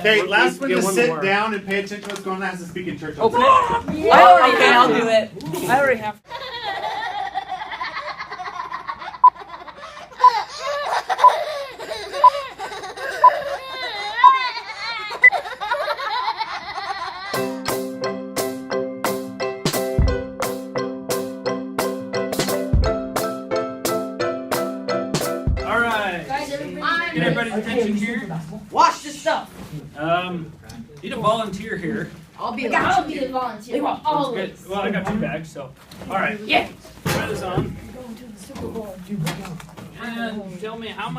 Okay, last one to sit down and pay attention to what's going on has to speak in church. Open it. Yeah. Okay, I'll do it. I already have. Get everybody's attention here. Watch this stuff. Need a volunteer here. I'll be the volunteer. Good. Well, I got 2 bags, so. All right. Yeah. Try this on. And tell me how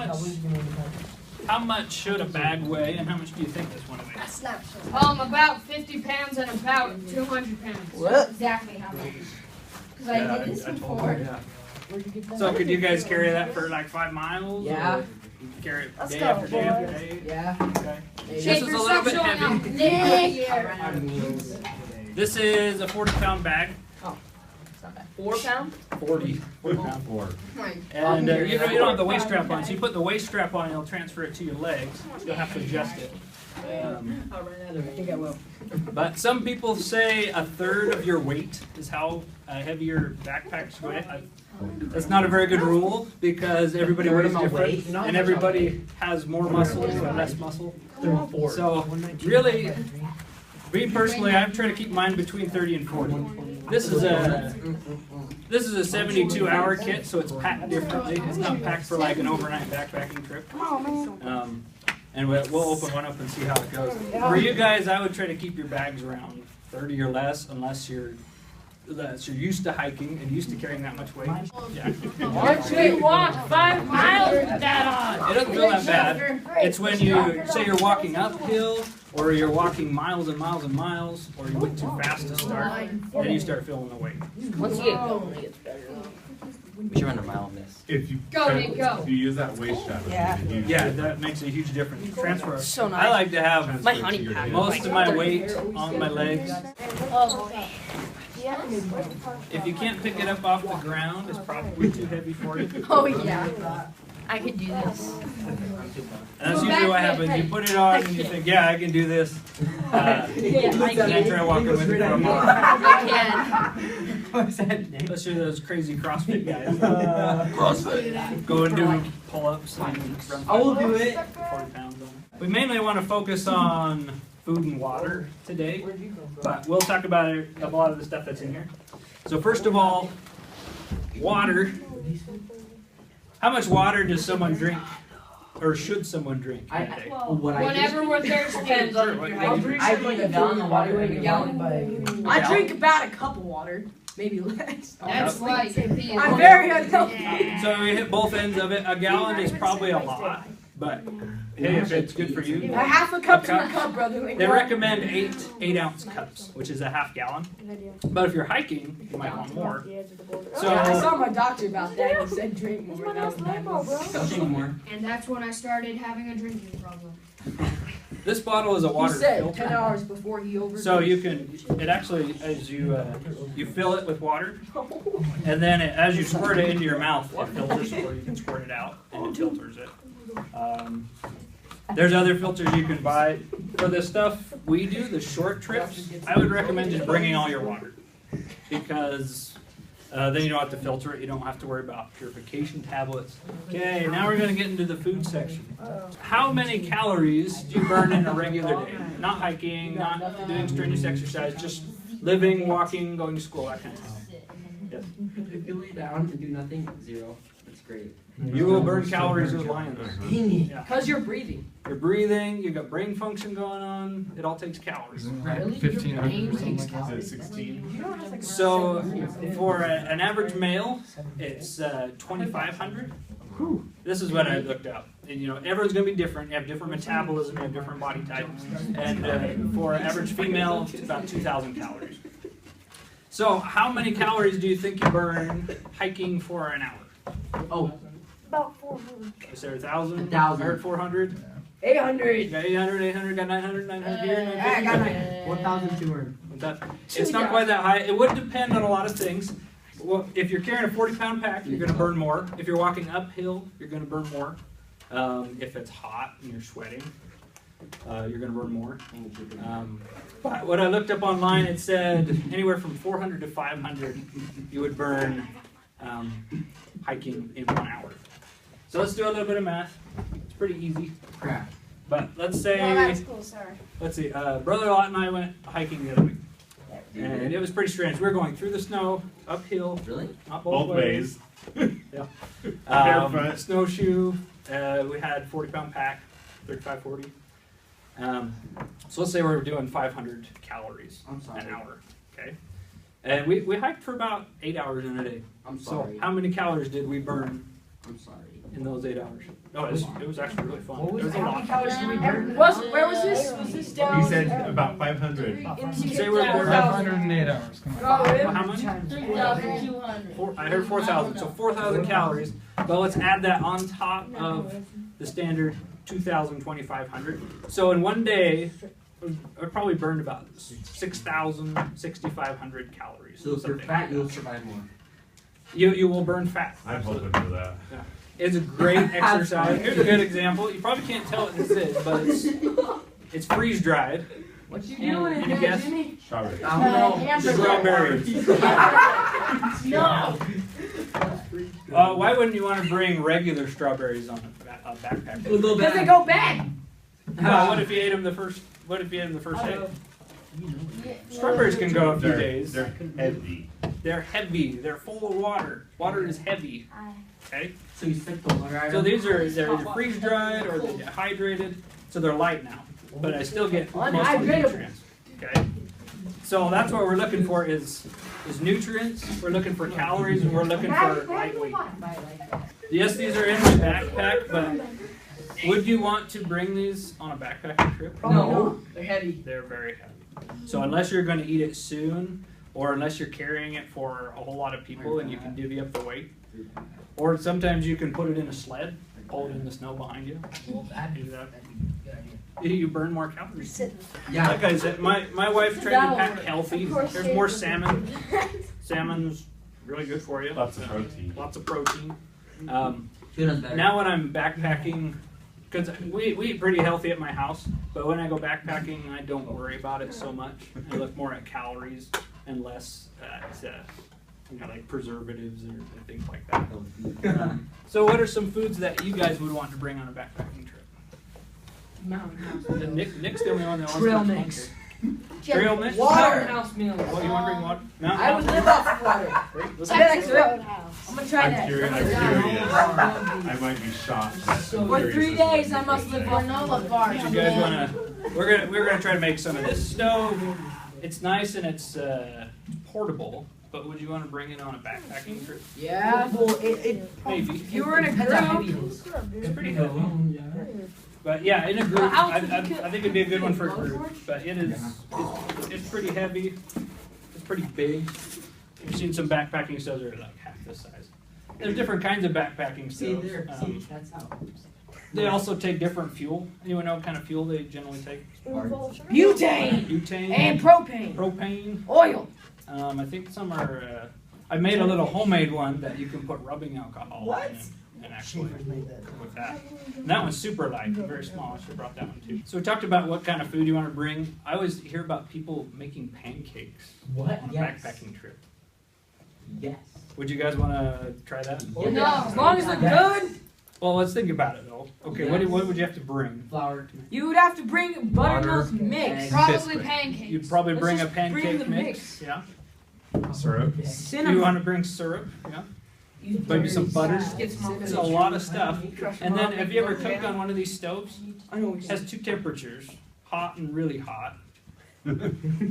much should a bag weigh, and how much do you think this one weighs? About 50 pounds and about 200 pounds. What? Exactly how much? Because I did this before. So could you guys carry that for like 5 miles? Yeah. Or carry it day after day after day? Yeah. Okay. This is a little bit heavy. This is a 40-pound bag. Oh, it's not bad. 4 pound? 40 pound. And you don't have the waist strap on, so you put the waist strap on, you'll transfer it to your legs. You'll have to adjust it. I think I will. But some people say a third of your weight is how heavy your backpacks weigh. That's not a very good rule because everybody weighs different and everybody has more muscle or less muscle. So really, me personally, I'm trying to keep mine between 30 and 40. This is a 72-hour kit, so it's packed differently. It's not packed for like an overnight backpacking trip. And we'll open one up and see how it goes. For you guys, I would try to keep your bags around 30 or less, unless you're used to hiking and used to carrying that much weight. Yeah. Once we walk 5 miles with that on. It doesn't feel that bad. It's when you say you're walking uphill, or you're walking miles and miles and miles, or you went too fast to start, then you start feeling the weight. Once you get going, it gets better. We should run a mile on this. If you Go. you use that waist strap. Yeah, that makes a huge difference. Transfer. So nice. I like to have My honey pack. most of my weight on my legs. If you can't pick it up off the ground, it's probably too heavy for you. Oh yeah. I could do this. And that's usually what happens. You put it on and you think, yeah, I can do this. I And then try walking with it for a month. I can. What's that name? Especially those crazy CrossFit guys. CrossFit. Go and do pull-ups and run I will do it. 40 pounds on it. We mainly want to focus on food and water today, but we'll talk about a lot of the stuff that's in here. So first of all, water. How much water does someone drink, or should someone drink in a day? Whenever we're thirsty. I drink a gallon of water in a gallon. I drink about a cup of water, maybe less. That's like being I'm very unhealthy. So we hit both ends of it. A gallon is probably a lot, but hey, if it's good for you. A half a cup to a cup, brother. They recommend 8-ounce cups, which is a half gallon. But if you're hiking, you might want more. So I saw my doctor about that. He said drink more. Don't drink more. And that's when I started having a drinking problem. this bottle is a He water said filter. 10 hours before he overdosed. So you can, it actually, as you fill it with water, and then as you squirt it into your mouth, it filters, or you can squirt it out, and it filters it. There's other filters you can buy. For the stuff we do, the short trips, I would recommend just bringing all your water. Because then you don't have to filter it. You don't have to worry about purification tablets. Okay, now we're going to get into the food section. How many calories do you burn in a regular day? Not hiking, not doing strenuous exercise, just living, walking, going to school, that kind of stuff. Yes. If you lay down and do nothing, 0. That's great. You will burn calories as lions. Yeah. Because you're breathing. You're breathing, you've got brain function going on, it all takes calories. Really? 1500. 16. So for an average male, it's 2,500. This is what I looked up. And, you know, everyone's going to be different. You have different metabolism, you have different body types. And for an average female, it's about 2,000 calories. So how many calories do you think you burn hiking for an hour? Oh, About 400. Is there 1,000? 1,000. I heard 400. 800. Got 800, got 900, 900 here, I got 950. 1,200. It's not quite that high. It would depend on a lot of things. Well, if you're carrying a 40-pound pack, you're going to burn more. If you're walking uphill, you're going to burn more. If it's hot and you're sweating. you're going to burn more. But what I looked up online, it said anywhere from 400 to 500 you would burn hiking in 1 hour. So let's do a little bit of math. It's pretty easy. Crap. But let's say, that's cool, sorry. let's see, Brother Lot and I went hiking the other week. And it was pretty strange. We were going through the snow, uphill, Really? not Both ways. Yeah. Barefoot. Snowshoe. We had 40-pound pack, 35, 40. So let's say we're doing 500 calories I'm sorry. an hour. Okay. And we hiked for about 8 hours in a day. I'm So sorry. how many calories did we burn I'm sorry. in those 8 hours? No, it was actually really fun. What was It was a how lot. many calories did we burn? Where was this? Was this down? He said about 500. Say we're burning 508 hours. Come on. Oh, really? how much? 3,200. I heard 4,000. So 4,000 calories. But let's add that on top of the standard 2,000, 2,500. So in one day, I probably burned about 6,000, 6,500 calories. So if you're something fat, like you'll that. survive more. You will burn fat. I'm hoping for that. It's a great exercise. Here's a good example. You probably can't tell what this is, but it's freeze dried. What you doing in Any there, guess? Jimmy? Strawberry. I don't know. Strawberries. No. Why wouldn't you want to bring regular strawberries on a backpack? little Because they go bad. Well, what if you ate them the first? What if you ate them the first day? Strawberries can go a few days. They're heavy. They're heavy. They're full of water. Water is heavy. Okay. So you stick the water out. So these are they're either freeze dried or they're dehydrated. So they're light now, but I still get most of the Unhydratable. nutrients. Okay. So that's what we're looking for is nutrients. We're looking for calories, and we're looking for lightweight. Yes, these are in my backpack, but would you want to bring these on a backpacking trip? No. They're heavy. They're very heavy. So unless you're going to eat it soon, or unless you're carrying it for a whole lot of people and you can divvy up the weight, or sometimes you can put it in a sled, pull it in the snow behind you. Do that. You burn more calories. Yeah. Like I said, my wife tried to pack healthy. There's more salmon. Salmon's really good for you. Lots of protein. Lots of protein. Tuna's better. Now when I'm backpacking, because we eat pretty healthy at my house, but when I go backpacking, I don't worry about it so much. I look more at calories and less at like preservatives or things like that. So what are some foods that you guys would want to bring on a backpacking trip? Nick's the only one that wants Trail to mix. Trail mix? Water. House meal. What, you want to bring water? Mountain I would House? live off of water. Let's Texas go. Roadhouse. I'm gonna try I'm that. curious. I might be shocked. For 3 days, I must live on Granola bars. You guys wanna? We're gonna try to make some of this stove. It's nice and it's portable. But would you want to bring it on a backpacking trip? Yeah. Well, Maybe. if you were in a group, It's pretty heavy. But yeah, in a group, I think it'd be a good one for a group. But it's pretty heavy. It's pretty big. You've seen some backpacking stoves that are like half this size. There's different kinds of backpacking See stoves. there. See, that's how. They also take different fuel. Anyone know what kind of fuel they generally take? butane Butane, and propane, propane. oil. I think some are. I made a little homemade one that you can put rubbing alcohol in and actually with that. And that one's super light, very small. I should have brought that one too. So we talked about what kind of food you want to bring. I always hear about people making pancakes What? on a Yes. backpacking trip. Yes. Would you guys want to try that? No, as long as they're good, Well, let's think about it though. Okay, what would you have to bring? Flour. you would have to bring buttermilk mix. Probably pancakes. You'd probably bring a Let's just bring pancake the mix. Yeah. Syrup. You Cinnamon. want to bring syrup? Yeah. Maybe some butter. It's a lot of stuff. And then, have you ever cooked on one of these stoves? It has two temperatures, hot and really hot.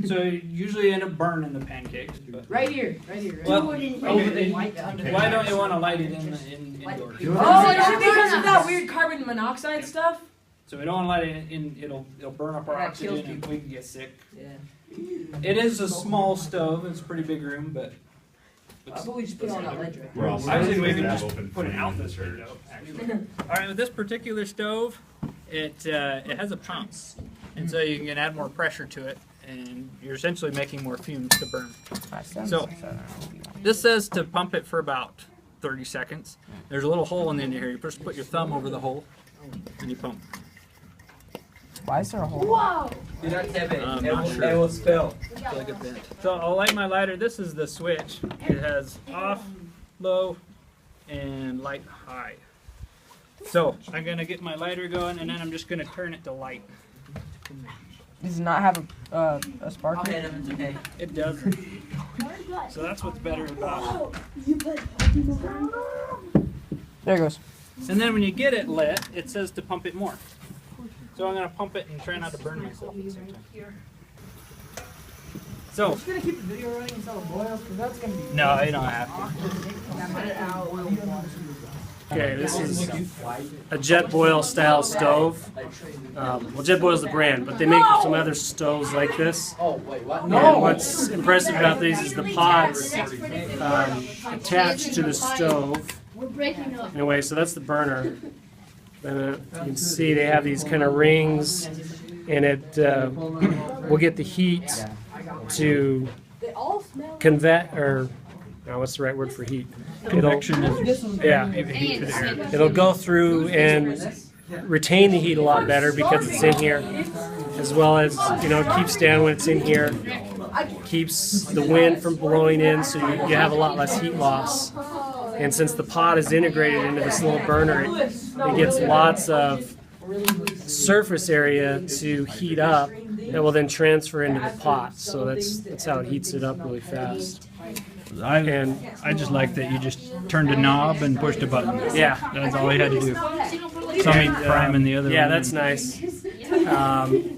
So you usually end up burning the pancakes. But Right here. well, why don't you want to light it indoors? Oh, is it because of that weird carbon monoxide stuff? So we don't want to light it in. It'll burn up our That kills oxygen and we can get sick. Yeah. It is a small stove. It's a pretty big room, but. I believe just put it on that ledge right We're also I was thinking we supposed can to have just open put an flame outlet in straight church. though, actually. All right, with this particular stove, it has a pump, and so you can add more pressure to it, and you're essentially making more fumes to burn. So this says to pump it for about 30 seconds. There's a little hole in the end here. You just put your thumb over the hole, and you pump. Why is there a hole? Whoa! Do not tip it. I'm It not will, sure. it will spill. So I'll light my lighter. This is the switch. It has off, low, and light high. So I'm gonna get my lighter going, and then I'm just gonna turn it to light. Does it not have a I'll spark? hit him. It's okay. It doesn't. So that's what's better about it. There it goes. And then when you get it lit, it says to pump it more. So I'm gonna pump it and try not to burn myself at the same time. So, Just gonna keep the video running until it boils, because that's gonna be. no, you don't have to. Okay, this is a jet boil style stove. Well, jet boil is the brand, but they make some other stoves like this. Oh, wait, what? And what's impressive about these is the pots attached to the stove. We're breaking up. Anyway, so that's the burner. And you can see they have these kind of rings, and it will get the heat to convect, or no, what's the right word for heat? Convection is, yeah, heat to the air. It'll go through and retain the heat a lot better because it's in here, as well as, you know, it keeps down when it's in here. Keeps the wind from blowing in, so you have a lot less heat loss. And since the pot is integrated into this little burner, it gets lots of surface area to heat up that will then transfer into the pot. So that's how it heats it up really fast. I just like that you just turned a knob and pushed a button. Yeah, That's all you had to do. Some priming the other yeah, one. that's nice.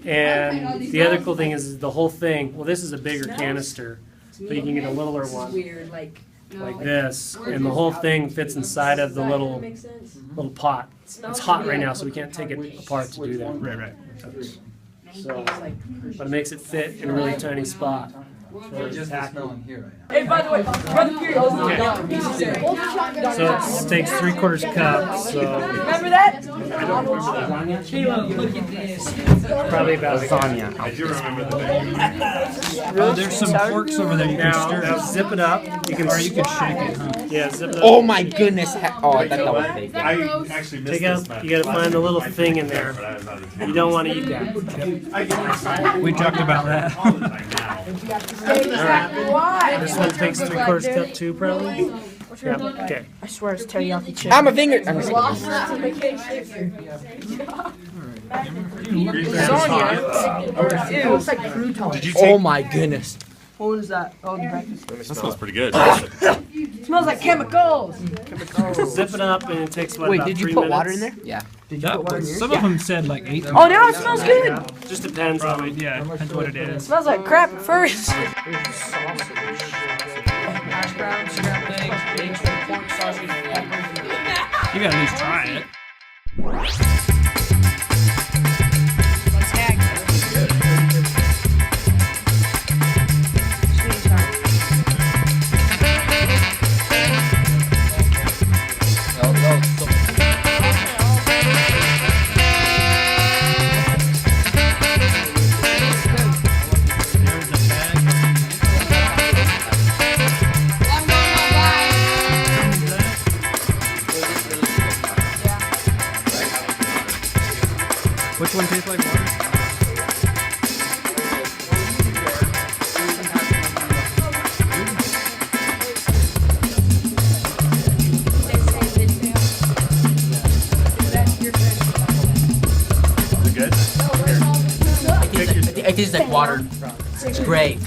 And the other cool thing is the whole thing. Well, this is a bigger canister, but you can get a littler one Weird, like this, and the whole thing fits inside of the little pot. It's hot right now, so we can't take it apart to do that. Right. So, but it makes it fit in a really tiny spot. So it's packed. Hey, by the way, Brother Fury owes me $1. So it takes 3/4 cup. So Remember that? Caleb, look at this. probably about I do remember the name. Oh, there's some forks over there you can now stir. zip it up. You can Or you can shake it, huh? yeah, zip it up. Oh my goodness. Oh, I thought that was big. I actually missed Take this. out. You got to find the little thing in there. You don't want to eat that. I get excited We talked about that. all the time now. Why? This one takes 3/4 cup too, probably. Yeah. Okay. I swear it's teriyaki chicken. I'm a finger. I'm just It looks like croutons. Did you Oh my goodness. What is that? Oh, the breakfast. That smells pretty good. It smells like chemicals. Zip it up, and it takes what, Wait, about did you 3 put minutes? water in there? Yeah. Did you That put water in was, yours? some of them said like 8. Oh, now it smells good. Yeah. Just depends Probably, on. yeah, depends what it is. Smells like crap at first. You gotta at least try it. There's a bag. Which one tastes like water? Is it good? It tastes like water. It's great.